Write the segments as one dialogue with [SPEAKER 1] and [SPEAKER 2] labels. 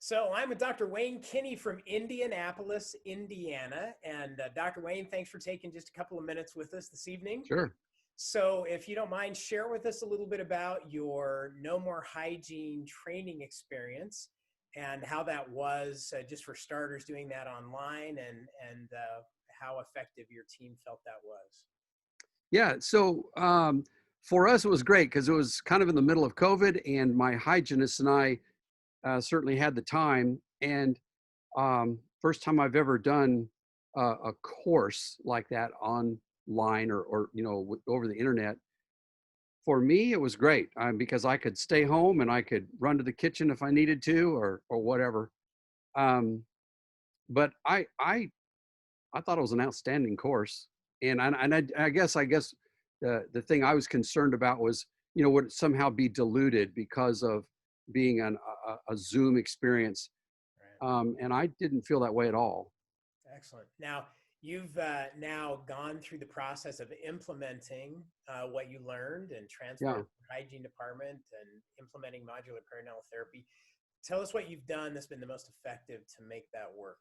[SPEAKER 1] So I'm with Dr. Wayne Kinney from Indianapolis, Indiana. And Dr. Wayne, thanks for taking just a couple of minutes with us this evening.
[SPEAKER 2] Sure.
[SPEAKER 1] So if you don't mind, share with us a little bit about your No More Hygiene training experience and how that was, just for starters, doing that online, and how effective your team felt that was.
[SPEAKER 2] Yeah. So for us, it was great because it was kind of in the middle of COVID, and my hygienist and I certainly had the time. And first time I've ever done a course like that online or over the internet. For me, it was great because I could stay home and I could run to the kitchen if I needed to, or whatever. Um, but I thought it was an outstanding course, and I guess the thing I was concerned about was, would it somehow be diluted because of being a Zoom experience,
[SPEAKER 1] Right.
[SPEAKER 2] and I didn't feel that way at all.
[SPEAKER 1] Excellent. Now, you've now gone through the process of implementing what you learned and transferred
[SPEAKER 2] Yeah.
[SPEAKER 1] to the hygiene department and implementing modular periodontal therapy. Tell us what you've done that's been the most effective to make that work.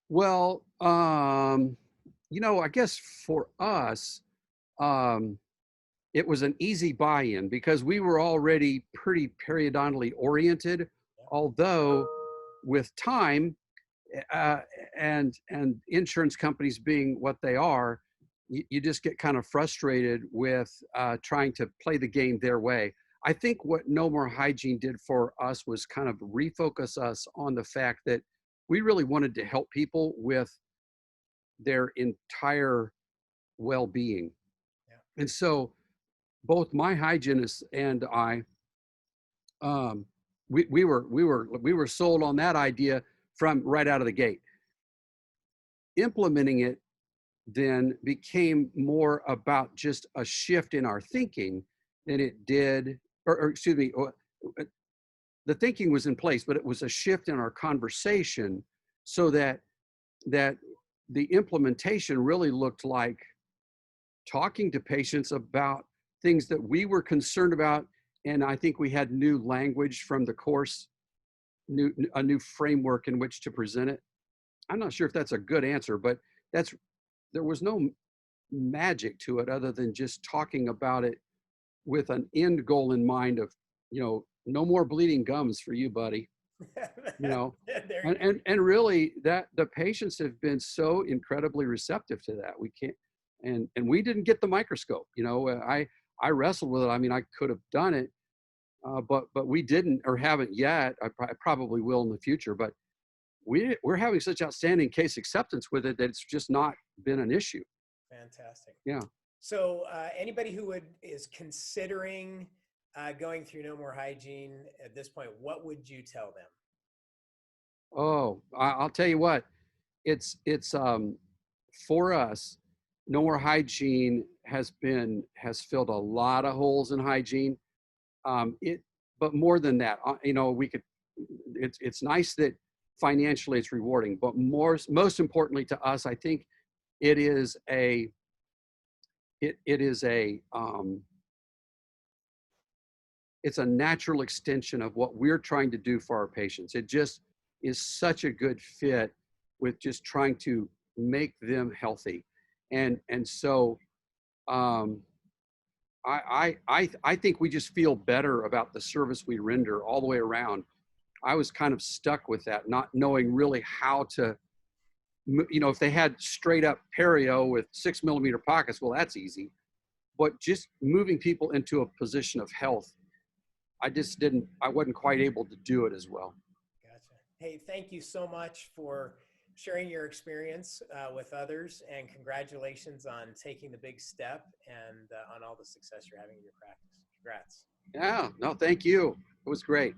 [SPEAKER 2] Well, I guess for us, um, it was an easy buy-in because we were already pretty periodontally oriented,
[SPEAKER 1] Yeah.
[SPEAKER 2] although with time uh, and insurance companies being what they are, you just get kind of frustrated with trying to play the game their way. I think what No More Hygiene did for us was kind of refocus us on the fact that we really wanted to help people with their entire well-being.
[SPEAKER 1] Yeah.
[SPEAKER 2] And so both my hygienist and I, um, we were sold on that idea from right out of the gate. Implementing it then became more about just a shift in our thinking than it did, or excuse me, the thinking was in place, but it was a shift in our conversation so that the implementation really looked like talking to patients about things that we were concerned about. And I think we had new language from the course, a new framework in which to present it. I'm not sure if that's a good answer, but there was no magic to it other than just talking about it with an end goal in mind of, no more bleeding gums for you, buddy. you know
[SPEAKER 1] There you
[SPEAKER 2] and,
[SPEAKER 1] go.
[SPEAKER 2] and really that the patients have been so incredibly receptive to that. We can't, and we didn't get the microscope. I wrestled with it. I mean, I could have done it, but we didn't, or haven't yet. I probably will in the future, but we're having such outstanding case acceptance with it that it's just not been an issue.
[SPEAKER 1] Fantastic.
[SPEAKER 2] Yeah.
[SPEAKER 1] So anybody who is considering going through No More Hygiene at this point, what would you tell them?
[SPEAKER 2] Oh, I'll tell you what, it's for us, No More Hygiene has filled a lot of holes in hygiene. But more than that, we could. It's nice that financially it's rewarding, but most importantly to us, I think it is a it is a it's a natural extension of what we're trying to do for our patients. It just is such a good fit with just trying to make them healthy, and so um, I think we just feel better about the service we render all the way around. I was kind of stuck with that, not knowing really how to, if they had straight up perio with 6 millimeter pockets, well, that's easy. But just moving people into a position of health, I wasn't quite able to do it as well.
[SPEAKER 1] Gotcha. Hey, thank you so much for sharing your experience with others, and congratulations on taking the big step and on all the success you're having in your practice. Congrats.
[SPEAKER 2] Yeah, no, thank you. It was great.